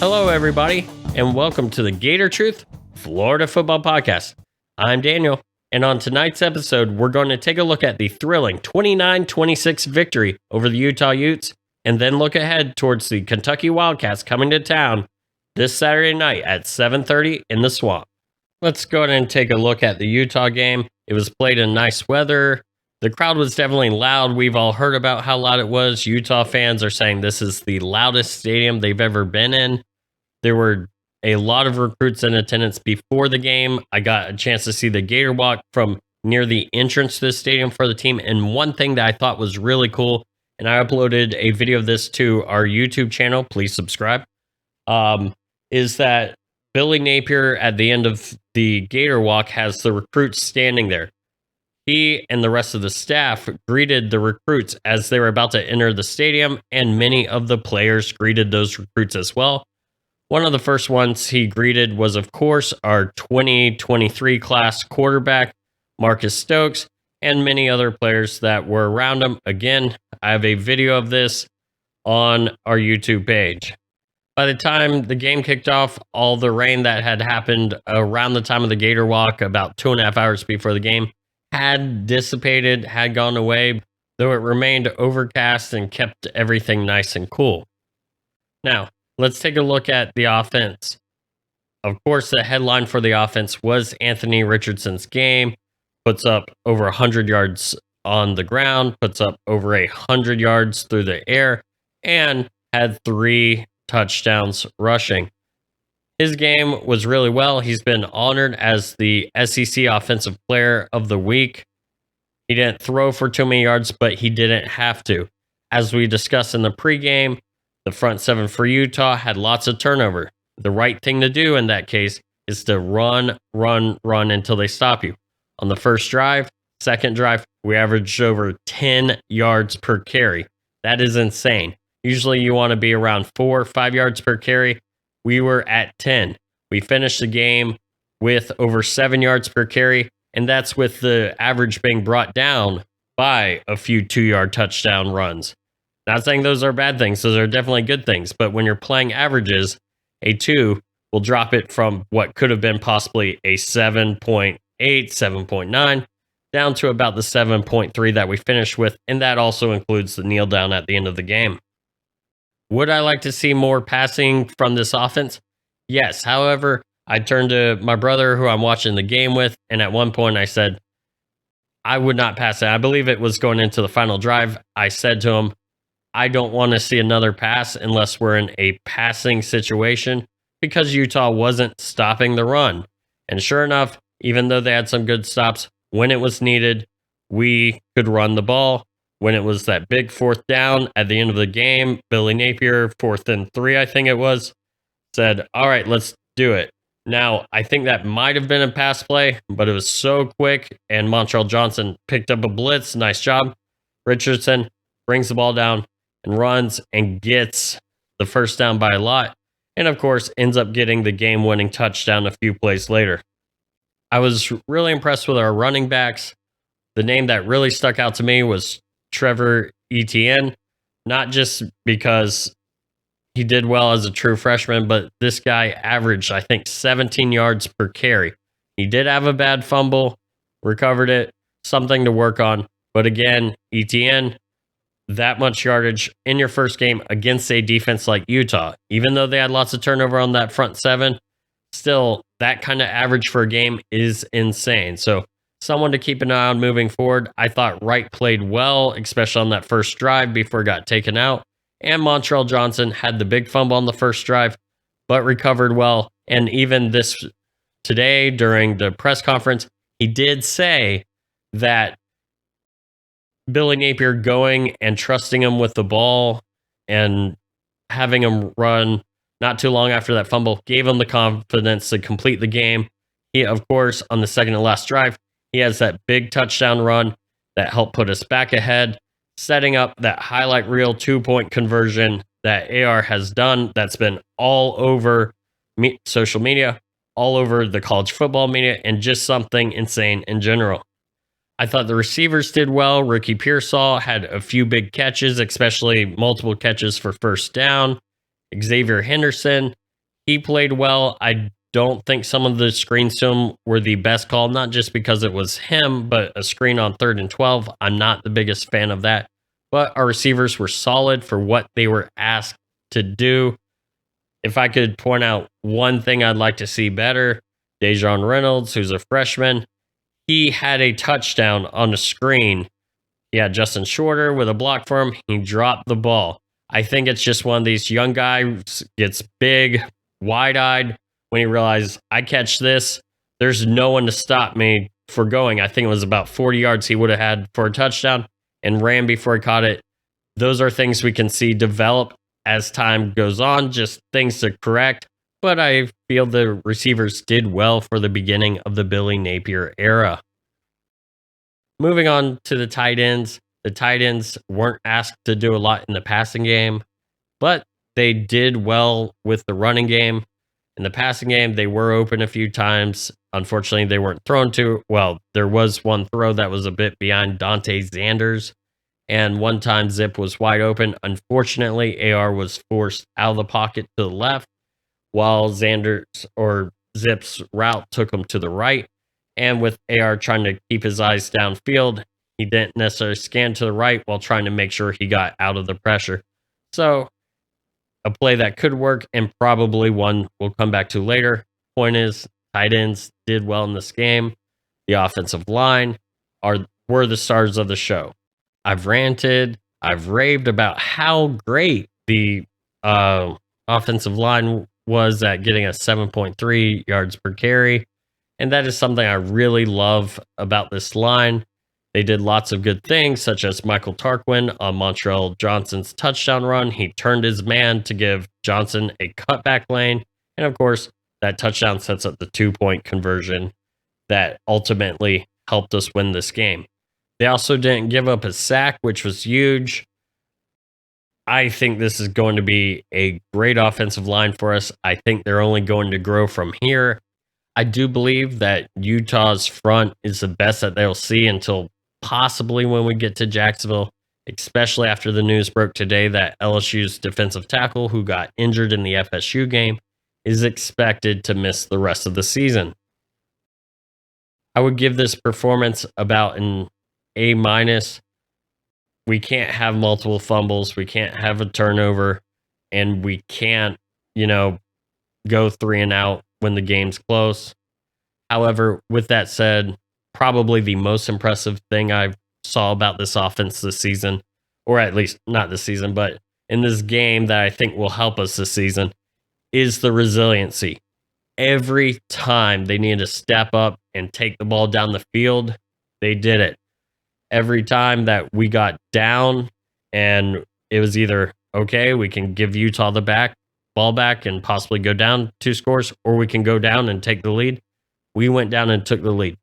Hello, everybody, and welcome to the Gator Truth Florida Football Podcast. I'm Daniel, and on tonight's episode, we're going to take a look at the thrilling 29-26 victory over the Utah Utes, and then look ahead towards the Kentucky Wildcats coming to town this Saturday night at 7:30 in the Swamp. Let's go ahead and take a look at the Utah game. It was played in nice weather. The crowd was definitely loud. We've all heard about how loud it was. Utah fans are saying this is the loudest stadium they've ever been in. There were a lot of recruits in attendance before the game. I got a chance to see the Gator Walk from near the entrance to the stadium for the team. And one thing that I thought was really cool, and I uploaded a video of this to our YouTube channel, please subscribe, is that Billy Napier at the end of the Gator Walk has the recruits standing there. He and the rest of the staff greeted the recruits as they were about to enter the stadium, and many of the players greeted those recruits as well. One of the first ones he greeted was, of course, our 2023 class quarterback, Marcus Stokes, and many other players that were around him. Again, I have a video of this on our YouTube page. By the time the game kicked off, all the rain that had happened around the time of the Gator Walk, about 2.5 hours before the game, had dissipated, had gone away, though it remained overcast and kept everything nice and cool. Now, let's take a look at the offense. Of course, the headline for the offense was Anthony Richardson's game. Puts up over 100 yards on the ground, puts up over 100 yards through the air, and had 3 touchdowns rushing. His game was really well. He's been honored as the SEC Offensive Player of the Week. He didn't throw for too many yards, but he didn't have to. As we discussed in the pregame, the front seven for Utah had lots of turnover. The right thing to do in that case is to run until they stop you. On the first drive, second drive, we averaged over 10 yards per carry. That is insane. Usually you want to be around 4 or 5 yards per carry. We were at 10. We finished the game with over 7 yards per carry, and that's with the average being brought down by a few 2-yard touchdown runs. Not saying those are bad things. Those are definitely good things. But when you're playing averages, a 2 will drop it from what could have been possibly a 7.8, 7.9, down to about the 7.3 that we finished with. And that also includes the kneel down at the end of the game. Would I like to see more passing from this offense? Yes. However, I turned to my brother who I'm watching the game with, and at one point I said, I would not pass it. I believe it was going into the final drive. I said to him, I don't want to see another pass unless we're in a passing situation, because Utah wasn't stopping the run. And sure enough, even though they had some good stops, when it was needed, we could run the ball. When it was that big 4th down at the end of the game, Billy Napier, 4th and 3, I think it was, said, all right, let's do it. Now, I think that might have been a pass play, but it was so quick, and Montreal Johnson picked up a blitz. Nice job. Richardson brings the ball down and runs and gets the first down by a lot, and of course, ends up getting the game-winning touchdown a few plays later. I was really impressed with our running backs. The name that really stuck out to me was Trevor Etienne, not just because he did well as a true freshman, but this guy averaged, I think, 17 yards per carry. He did have a bad fumble, recovered it, something to work on. But again, Etienne, that much yardage in your first game against a defense like Utah, even though they had lots of turnover on that front seven, still that kind of average for a game is insane. So someone to keep an eye on moving forward. I thought Wright played well, especially on that first drive before it got taken out. And Montreal Johnson had the big fumble on the first drive, but recovered well. And even this today during the press conference, he did say that Billy Napier going and trusting him with the ball and having him run not too long after that fumble gave him the confidence to complete the game. He, of course, on the second to last drive, he has that big touchdown run that helped put us back ahead, setting up that highlight reel 2-point conversion that AR has done. That's been all over social media, all over the college football media, and just something insane in general. I thought the receivers did well. Ricky Pearsall had a few big catches, especially multiple catches for first down. Xavier Henderson He played well. I don't think some of the screens to him were the best call, not just because it was him, but a screen on 3rd and 12. I'm not the biggest fan of that. But our receivers were solid for what they were asked to do. If I could point out one thing I'd like to see better, Dejon Reynolds, who's a freshman, he had a touchdown on the screen. He had Justin Shorter with a block for him. He dropped the ball. I think it's just one of these young guys gets big, wide-eyed when he realized, I catch this, there's no one to stop me for going. I think it was about 40 yards he would have had for a touchdown and ran before he caught it. Those are things we can see develop as time goes on, just things to correct. But I feel the receivers did well for the beginning of the Billy Napier era. Moving on to the tight ends. The tight ends weren't asked to do a lot in the passing game, but they did well with the running game. In the passing game, they were open a few times. Unfortunately, they weren't thrown to. Well, there was one throw that was a bit behind Dante Zanders, and one time Zip was wide open. Unfortunately, AR was forced out of the pocket to the left, while Zanders or Zip's route took him to the right. And with AR trying to keep his eyes downfield, he didn't necessarily scan to the right while trying to make sure he got out of the pressure. So a play that could work and probably one we'll come back to later. Point is, tight ends did well in this game. The offensive line were the stars of the show. I've ranted, I've raved about how great the offensive line was at getting a 7.3 yards per carry. And that is something I really love about this line. They did lots of good things, such as Michael Tarquin on Montreal Johnson's touchdown run. He turned his man to give Johnson a cutback lane. And of course, that touchdown sets up the 2-point conversion that ultimately helped us win this game. They also didn't give up a sack, which was huge. I think this is going to be a great offensive line for us. I think they're only going to grow from here. I do believe that Utah's front is the best that they'll see until possibly when we get to Jacksonville, especially after the news broke today that LSU's defensive tackle, who got injured in the FSU game, is expected to miss the rest of the season. I would give this performance about an A-. We can't have multiple fumbles. We can't have a turnover. And we can't, go 3 and out when the game's close. However, with that said, probably the most impressive thing I saw about this offense this season, or at least not this season, but in this game that I think will help us this season, is the resiliency. Every time they needed to step up and take the ball down the field, they did it. Every time that we got down and it was either, okay, we can give Utah the ball back and possibly go down 2 scores, or we can go down and take the lead. We went down and took the lead.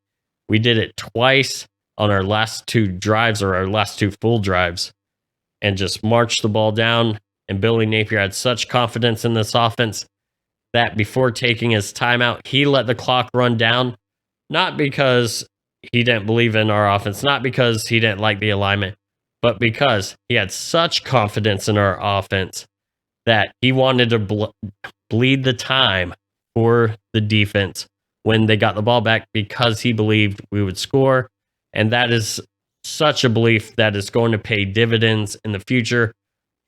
We did it twice on our last 2 drives, or our last 2 full drives, and just marched the ball down. And Billy Napier had such confidence in this offense that before taking his timeout, he let the clock run down, not because he didn't believe in our offense, not because he didn't like the alignment, but because he had such confidence in our offense that he wanted to bleed the time for the defense when they got the ball back, because he believed we would score. And that is such a belief that is going to pay dividends in the future.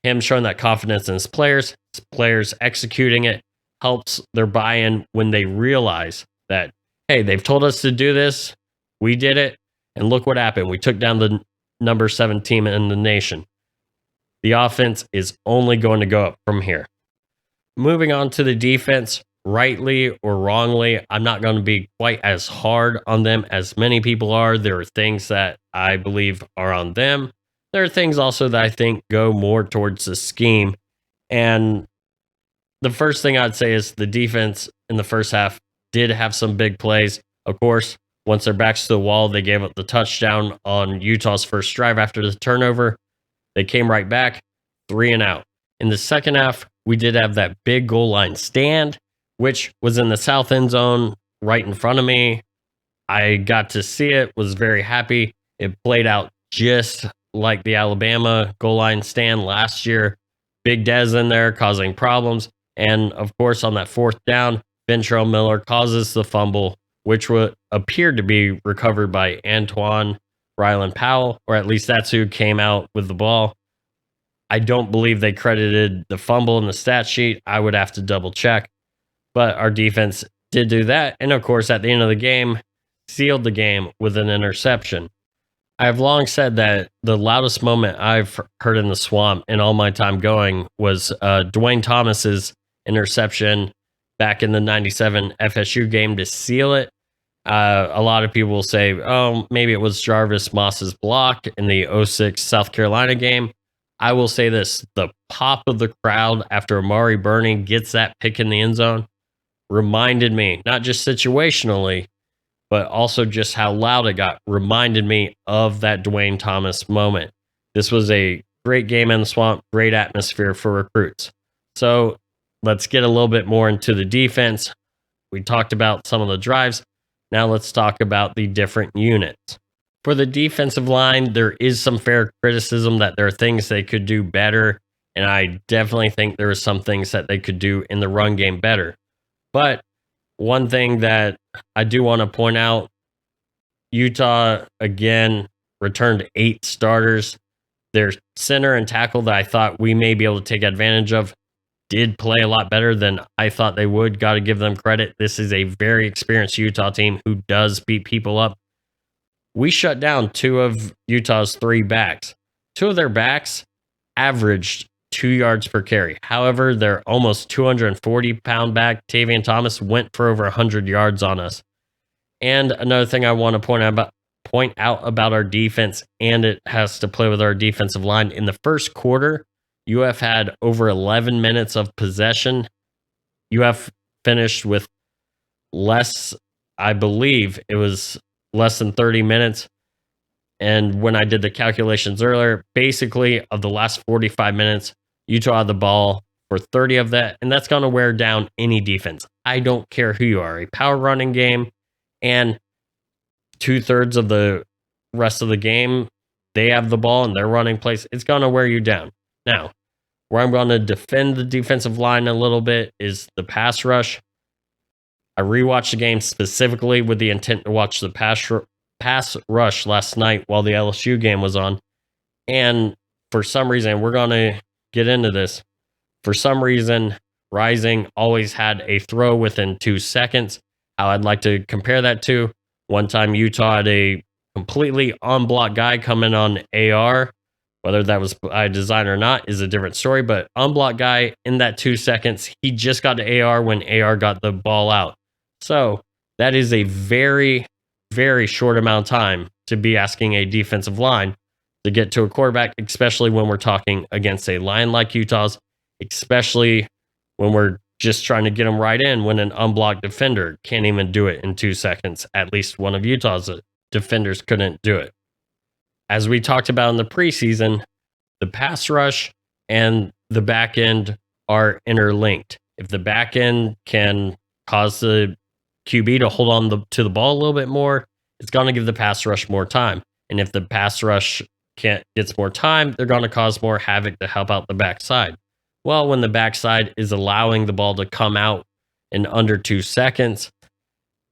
Him showing that confidence in his players executing it, helps their buy-in when they realize that, hey, they've told us to do this, we did it, and look what happened. We took down the number 7 team in the nation. The offense is only going to go up from here. Moving on to the defense, rightly or wrongly, I'm not going to be quite as hard on them as many people are. There are things that I believe are on them. There are things also that I think go more towards the scheme. And the first thing I'd say is the defense in the first half did have some big plays. Of course, once their backs to the wall, they gave up the touchdown on Utah's first drive after the turnover. They came right back, 3 and out. In the second half, we did have that big goal line stand, which was in the south end zone right in front of me. I got to see it, was very happy. It played out just like the Alabama goal line stand last year. Big Dez in there causing problems. And of course, on that fourth down, Ventrell Miller causes the fumble, which would appear to be recovered by Antoine Ryland Powell, or at least that's who came out with the ball. I don't believe they credited the fumble in the stat sheet. I would have to double check. But our defense did do that. And of course, at the end of the game, sealed the game with an interception. I've long said that the loudest moment I've heard in the swamp in all my time going was Dwayne Thomas's interception back in the 97 FSU game to seal it. A lot of people will say, oh, maybe it was Jarvis Moss's block in the 06 South Carolina game. I will say this, the pop of the crowd after Amari Burney gets that pick in the end zone reminded me, not just situationally, but also just how loud it got, reminded me of that Dwayne Thomas moment. This was a great game in the swamp, great atmosphere for recruits. So let's get a little bit more into the defense. We talked about some of the drives. Now let's talk about the different units. For the defensive line, there is some fair criticism that there are things they could do better, and I definitely think there are some things that they could do in the run game better. But one thing that I do want to point out, Utah, again, returned 8 starters. Their center and tackle that I thought we may be able to take advantage of did play a lot better than I thought they would. Got to give them credit. This is a very experienced Utah team who does beat people up. We shut down 2 of Utah's 3 backs. 2 of their backs averaged 2 yards per carry. However, their almost 240-pound back, Tavian Thomas, went for over 100 yards on us. And another thing I want to point out about our defense, and it has to play with our defensive line. In the first quarter, UF had over 11 minutes of possession. UF finished with less, I believe it was less than 30 minutes. And when I did the calculations earlier, basically of the last 45 minutes, Utah had the ball for 30 of that, and that's going to wear down any defense. I don't care who you are. A power running game and 2/3 of the rest of the game, they have the ball and they're running plays. It's going to wear you down. Now, where I'm going to defend the defensive line a little bit is the pass rush. I rewatched the game specifically with the intent to watch the pass rush last night while the LSU game was on. And for some reason, we're going to get into this. For some reason, Rising always had a throw within 2 seconds. How I'd like to compare that to, one time Utah had a completely unblocked guy come in on AR. Whether that was by design or not is a different story, but unblocked guy in that 2 seconds, he just got to AR when AR got the ball out. So that is a very, very short amount of time to be asking a defensive line to get to a quarterback, especially when we're talking against a line like Utah's, especially when we're just trying to get them right in when an unblocked defender can't even do it in 2 seconds. At least one of Utah's defenders couldn't do it. As we talked about in the preseason, the pass rush and the back end are interlinked. If the back end can cause the QB to hold on to the ball a little bit more, it's going to give the pass rush more time. And if the pass rush gets more time, they're going to cause more havoc to help out the backside. Well, when the backside is allowing the ball to come out in under 2 seconds,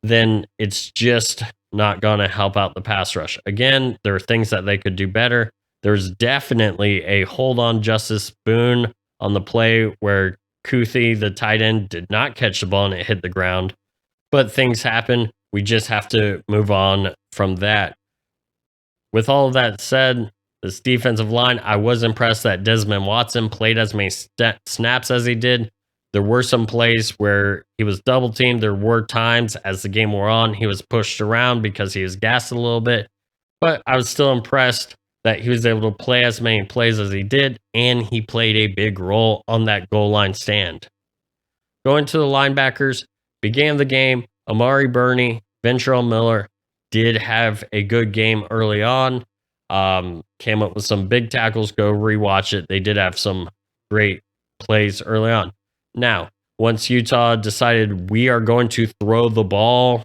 then it's just not going to help out the pass rush. Again, there are things that they could do better. There's definitely a hold on Justice Boone on the play where Kuthi, the tight end, did not catch the ball and it hit the ground. But things happen. We just have to move on from that. With all of that said, this defensive line, I was impressed that Desmond Watson played as many snaps as he did. There were some plays where he was double teamed. There were times as the game wore on, he was pushed around because he was gassed a little bit. But I was still impressed that he was able to play as many plays as he did, and he played a big role on that goal line stand. Going to the linebackers, began the game, Amari Burney, Ventrell Miller did have a good game early on. Came up with some big tackles. Go rewatch it. They did have some great plays early on. Now, once Utah decided we are going to throw the ball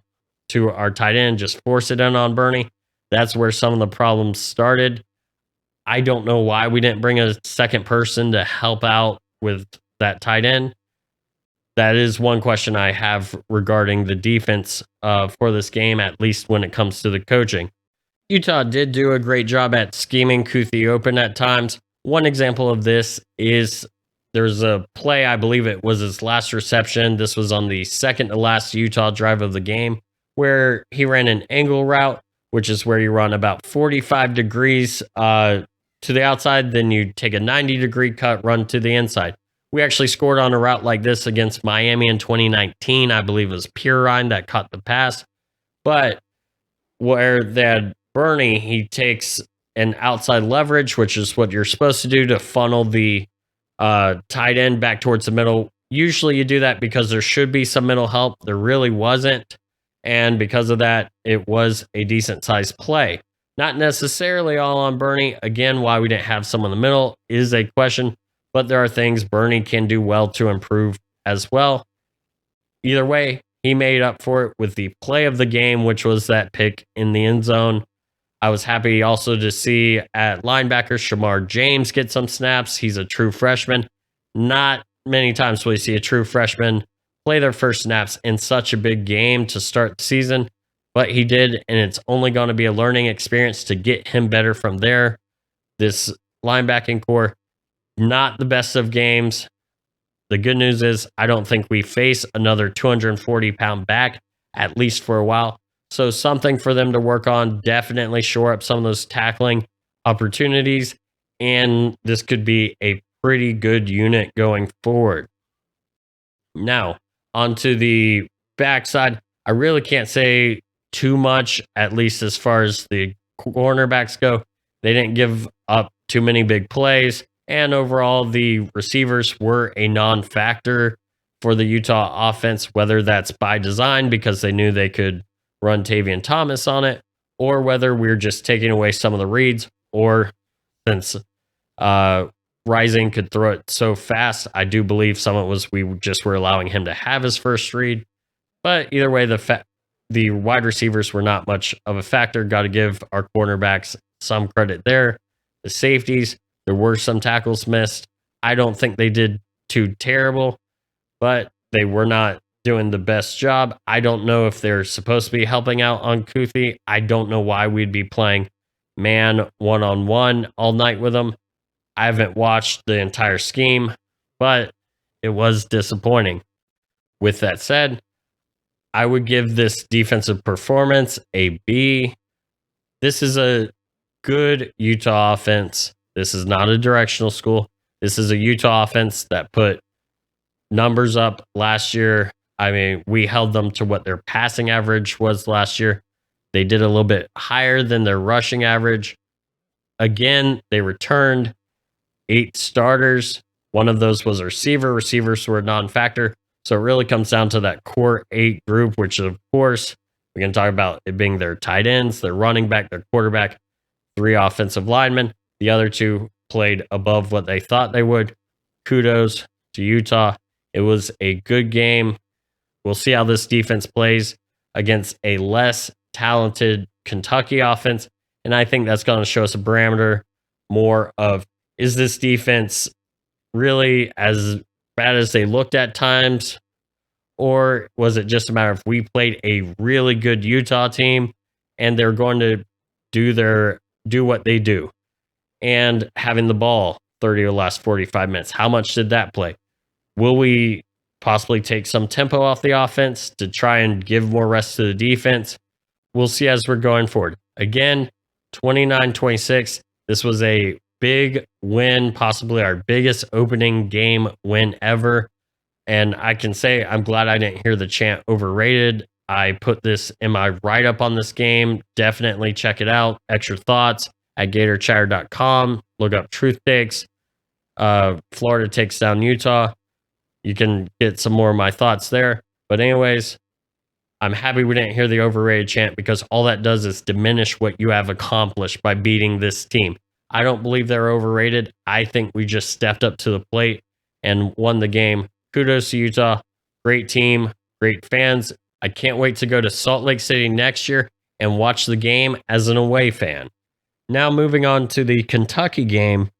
to our tight end, just force it in on Burney, that's where some of the problems started. I don't know why we didn't bring a second person to help out with that tight end. That is one question I have regarding the defense for this game, at least when it comes to the coaching. Utah did do a great job at scheming Kuthi open at times. One example of this is there's a play, I believe it was his last reception. This was on the second to last Utah drive of the game, where he ran an angle route, which is where you run about 45 degrees to the outside, then you take a 90-degree cut, run to the inside. We actually scored on a route like this against Miami in 2019. I believe it was Pirine that caught the pass. But where they had Bernie, he takes an outside leverage, which is what you're supposed to do to funnel the tight end back towards the middle. Usually you do that because there should be some middle help. There really wasn't. And because of that, it was a decent sized play. Not necessarily all on Bernie. Again, why we didn't have someone in the middle is a question, but there are things Bernie can do well to improve as well. Either way, he made up for it with the play of the game, which was that pick in the end zone. I was happy also to see at linebacker Shamar James get some snaps. He's a true freshman. Not many times will you see a true freshman play their first snaps in such a big game to start the season, but he did, and it's only going to be a learning experience to get him better from there. This linebacking core, not the best of games. The good news is I don't think we face another 240-pound back, at least for a while. So something for them to work on, definitely shore up some of those tackling opportunities, and this could be a pretty good unit going forward. Now, onto the backside, I really can't say too much, at least as far as the cornerbacks go. They didn't give up too many big plays, and overall, the receivers were a non-factor for the Utah offense, whether that's by design because they knew they could run Tavion Thomas on it, or whether we're just taking away some of the reads, or since Rising could throw it so fast, I do believe some of it was we just were allowing him to have his first read. But either way, the wide receivers were not much of a factor. Got to give our cornerbacks some credit there. The safeties, there were some tackles missed. I don't think they did too terrible, but they were not doing the best job. I don't know if they're supposed to be helping out on Kuthi. I don't know why we'd be playing man one-on-one all night with them. I haven't watched the entire scheme, but it was disappointing. With that said, I would give this defensive performance a B. This is a good Utah offense. This is not a directional school. This is a Utah offense that put numbers up last year. I mean, we held them to what their passing average was last year. They did a little bit higher than their rushing average. Again, they returned 8 starters. One of those was a receiver. Receivers were a non-factor. So it really comes down to that core 8 group, which of course, we can talk about it being their tight ends, their running back, their quarterback, 3 offensive linemen. The other 2 played above what they thought they would. Kudos to Utah. It was a good game. We'll see how this defense plays against a less talented Kentucky offense. And I think that's going to show us a parameter more of, is this defense really as bad as they looked at times? Or was it just a matter of we played a really good Utah team and they're going to do what they do? And having the ball 30 or last 45 minutes, how much did that play? Will we possibly take some tempo off the offense to try and give more rest to the defense? We'll see as we're going forward. Again, 29-26. This was a big win, possibly our biggest opening game win ever. And I can say I'm glad I didn't hear the chant overrated. I put this in my write-up on this game. Definitely check it out. Extra thoughts at GatorChatter.com. Look up Truth Takes. Florida takes down Utah. You can get some more of my thoughts there. But anyways, I'm happy we didn't hear the overrated chant because all that does is diminish what you have accomplished by beating this team. I don't believe they're overrated. I think we just stepped up to the plate and won the game. Kudos to Utah. Great team, great fans. I can't wait to go to Salt Lake City next year and watch the game as an away fan. Now moving on to the Kentucky game.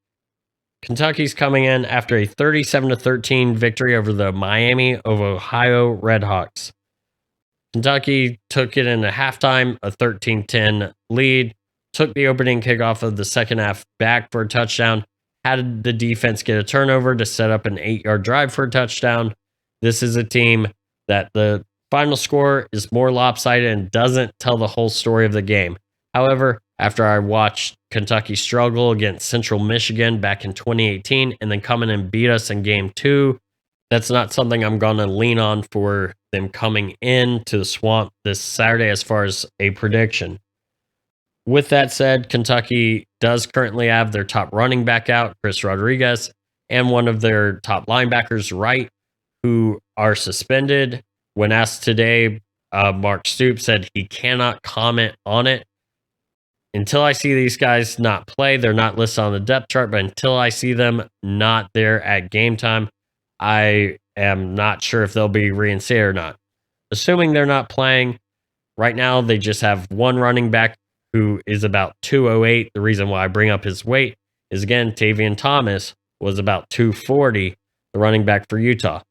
Kentucky's coming in after a 37-13 victory over the Miami of Ohio Redhawks. Kentucky took it in a halftime, a 13-10 lead, took the opening kickoff of the second half back for a touchdown, had the defense get a turnover to set up an 8-yard drive for a touchdown. This is a team that the final score is more lopsided and doesn't tell the whole story of the game. However, after I watched Kentucky struggle against Central Michigan back in 2018 and then come in and beat us in game 2, that's not something I'm going to lean on for them coming into the Swamp this Saturday as far as a prediction. With that said, Kentucky does currently have their top running back out, Chris Rodriguez, and one of their top linebackers, Wright, who are suspended. When asked today, Mark Stoops said he cannot comment on it. Until I see these guys not play, they're not listed on the depth chart, but until I see them not there at game time, I am not sure if they'll be reinstated or not. Assuming they're not playing, right now they just have one running back who is about 208. The reason why I bring up his weight is, again, Tavion Thomas was about 240, the running back for Utah.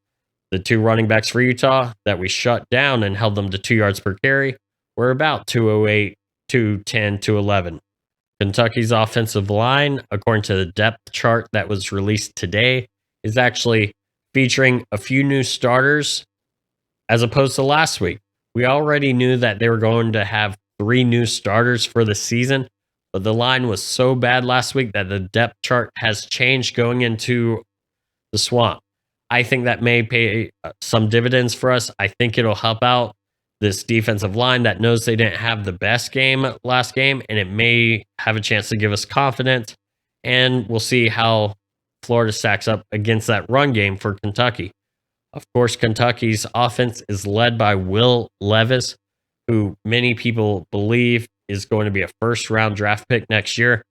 The two running backs for Utah that we shut down and held them to 2 yards per carry were about 208, 210, 211. Kentucky's offensive line, according to the depth chart that was released today, is actually featuring a few new starters as opposed to last week. We already knew that they were going to have 3 new starters for the season, but the line was so bad last week that the depth chart has changed going into the Swamp. I think that may pay some dividends for us. I think it'll help out this defensive line that knows they didn't have the best game last game, and it may have a chance to give us confidence. And we'll see how Florida stacks up against that run game for Kentucky. Of course, Kentucky's offense is led by Will Levis, who many people believe is going to be a first-round draft pick next year.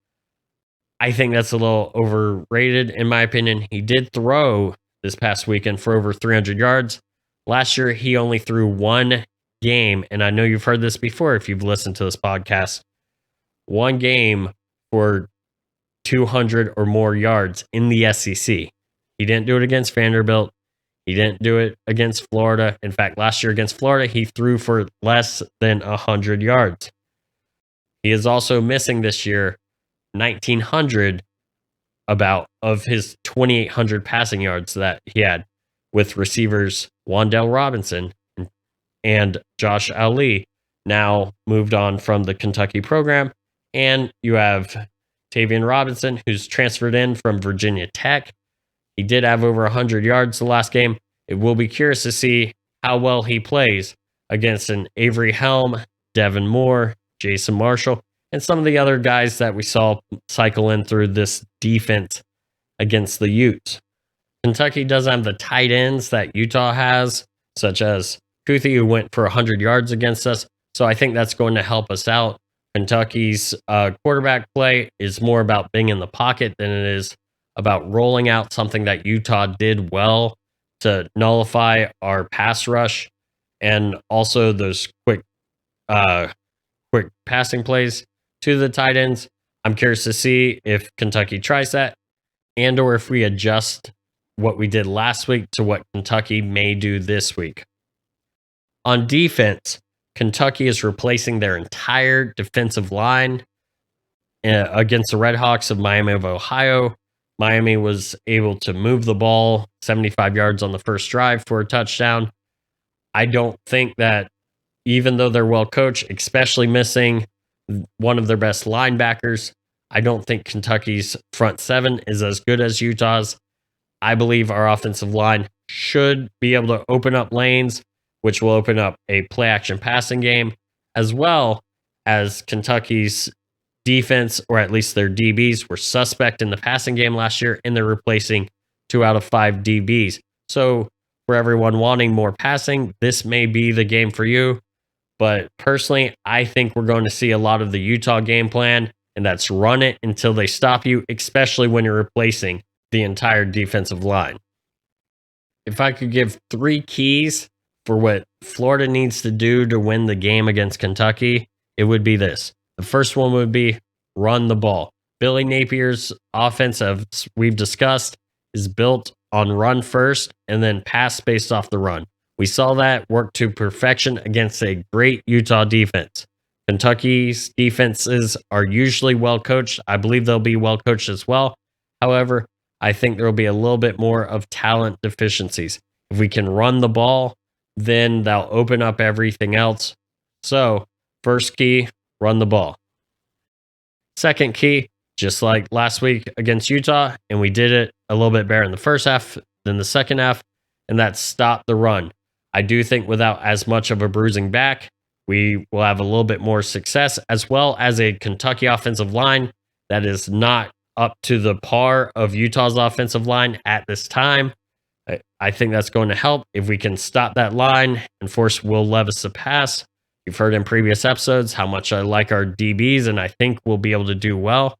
I think that's a little overrated, in my opinion. He did throw this past weekend for over 300 yards. Last year, he only threw one game, and I know you've heard this before if you've listened to this podcast. One game for 200 or more yards in the SEC. He didn't do it against Vanderbilt. He didn't do it against Florida. In fact, last year against Florida, he threw for less than 100 yards. He is also missing this year 1,900 about of his 2,800 passing yards that he had with receivers Wan'Dale Robinson and Josh Ali, now moved on from the Kentucky program. And you have Tavion Robinson, who's transferred in from Virginia Tech. He did have over 100 yards the last game. It will be curious to see how well he plays against an Avery Helm, Devin Moore, Jason Marshall, and some of the other guys that we saw cycle in through this defense against the Utes. Kentucky doesn't have the tight ends that Utah has, such as Kuthi, who went for 100 yards against us. So I think that's going to help us out. Kentucky's quarterback play is more about being in the pocket than it is about rolling out something that Utah did well to nullify our pass rush and also those quick passing plays to the tight ends. I'm curious to see if Kentucky tries that and or if we adjust what we did last week to what Kentucky may do this week. On defense, Kentucky is replacing their entire defensive line against the Redhawks of Miami of Ohio. Miami was able to move the ball 75 yards on the first drive for a touchdown. I don't think that, even though they're well coached, especially missing one of their best linebackers, I don't think Kentucky's front seven is as good as Utah's. I believe our offensive line should be able to open up lanes, which will open up a play-action passing game, as well as Kentucky's defense, or at least their DBs, were suspect in the passing game last year, and they're replacing 2 out of 5 DBs. So for everyone wanting more passing, this may be the game for you. But personally, I think we're going to see a lot of the Utah game plan, and that's run it until they stop you, especially when you're replacing the entire defensive line. If I could give 3 keys for what Florida needs to do to win the game against Kentucky, it would be this. The first one would be run the ball. Billy Napier's offense, as we've discussed, is built on run first and then pass based off the run. We saw that work to perfection against a great Utah defense. Kentucky's defenses are usually well coached. I believe they'll be well coached as well. However, I think there will be a little bit more of talent deficiencies. If we can run the ball, then that'll open up everything else. So, first key, run the ball. Second key, just like last week against Utah, and we did it a little bit better in the first half than the second half, and that's stop the run. I do think without as much of a bruising back, we will have a little bit more success, as well as a Kentucky offensive line that is not up to the par of Utah's offensive line at this time. I think that's going to help if we can stop that line and force Will Levis to pass. You've heard in previous episodes how much I like our DBs, and I think we'll be able to do well.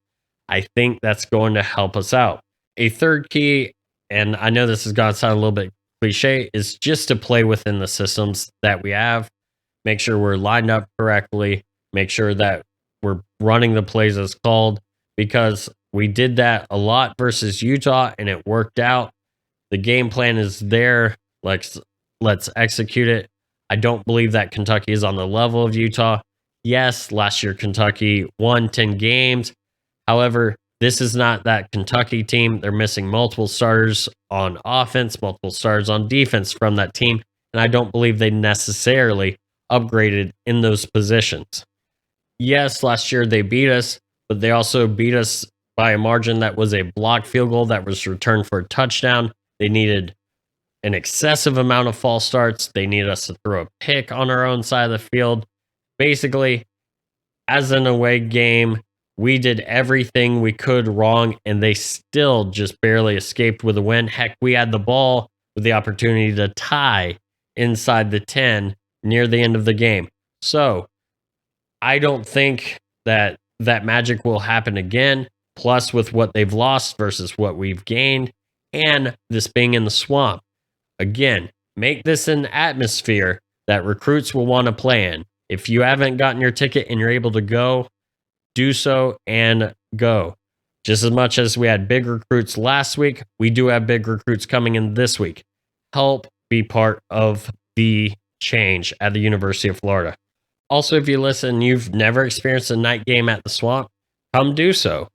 I think that's going to help us out. A third key, and I know this is going to sound a little bit cliche, is just to play within the systems that we have. Make sure we're lined up correctly. Make sure that we're running the plays as called, because we did that a lot versus Utah and it worked out. The game plan is there. Let's execute it. I don't believe that Kentucky is on the level of Utah. Yes, last year Kentucky won 10 games. However, this is not that Kentucky team. They're missing multiple starters on offense, multiple starters on defense from that team. And I don't believe they necessarily upgraded in those positions. Yes, last year they beat us, but they also beat us by a margin that was a blocked field goal that was returned for a touchdown. They needed an excessive amount of false starts. They needed us to throw a pick on our own side of the field. Basically, as an away game, we did everything we could wrong, and they still just barely escaped with a win. Heck, we had the ball with the opportunity to tie inside the 10 near the end of the game. So I don't think that magic will happen again. Plus, with what they've lost versus what we've gained, and this being in the swamp, again, make this an atmosphere that recruits will want to play in. If you haven't gotten your ticket and you're able to go, do so and go. Just as much as we had big recruits last week, we do have big recruits coming in this week. Help be part of the change at the University of Florida. Also, if you listen, you've never experienced a night game at the swamp, come do so.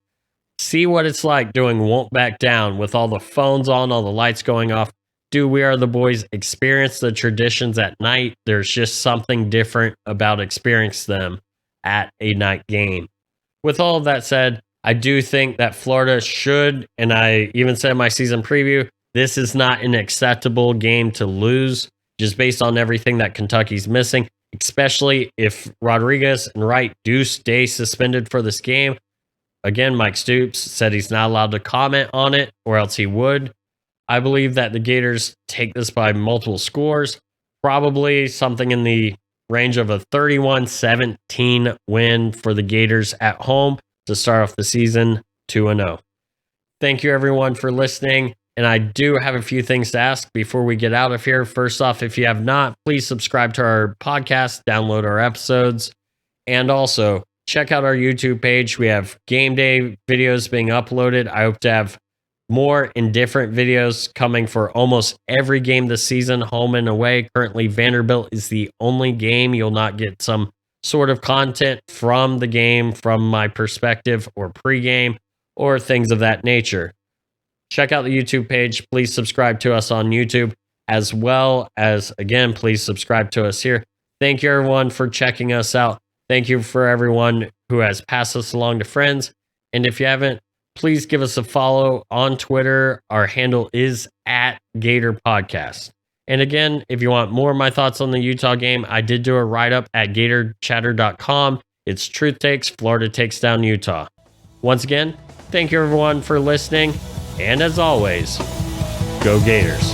See what it's like doing Won't Back Down with all the phones on, all the lights going off. Do We Are the Boys experience the traditions at night? There's just something different about experiencing them at a night game. With all of that said, I do think that Florida should, and I even said in my season preview, this is not an acceptable game to lose, just based on everything that Kentucky's missing, especially if Rodriguez and Wright do stay suspended for this game. Again, Mike Stoops said he's not allowed to comment on it, or else he would. I believe that the Gators take this by multiple scores, probably something in the range of a 31-17 win for the Gators at home to start off the season 2-0. Thank you, everyone, for listening. And I do have a few things to ask before we get out of here. First off, if you have not, please subscribe to our podcast, download our episodes, and also check out our YouTube page. We have game day videos being uploaded. I hope to have more and different videos coming for almost every game this season, home and away. Currently, Vanderbilt is the only game you'll not get some sort of content from the game, from my perspective, or pregame, or things of that nature. Check out the YouTube page. Please subscribe to us on YouTube, as well as, again, please subscribe to us here. Thank you, everyone, for checking us out. Thank you for everyone who has passed us along to friends. And if you haven't, please give us a follow on Twitter. Our handle is @GatorPodcast. And again, if you want more of my thoughts on the Utah game, I did do a write-up at GatorChatter.com. It's Truth Takes, Florida takes down Utah. Once again, thank you everyone for listening. And as always, go Gators.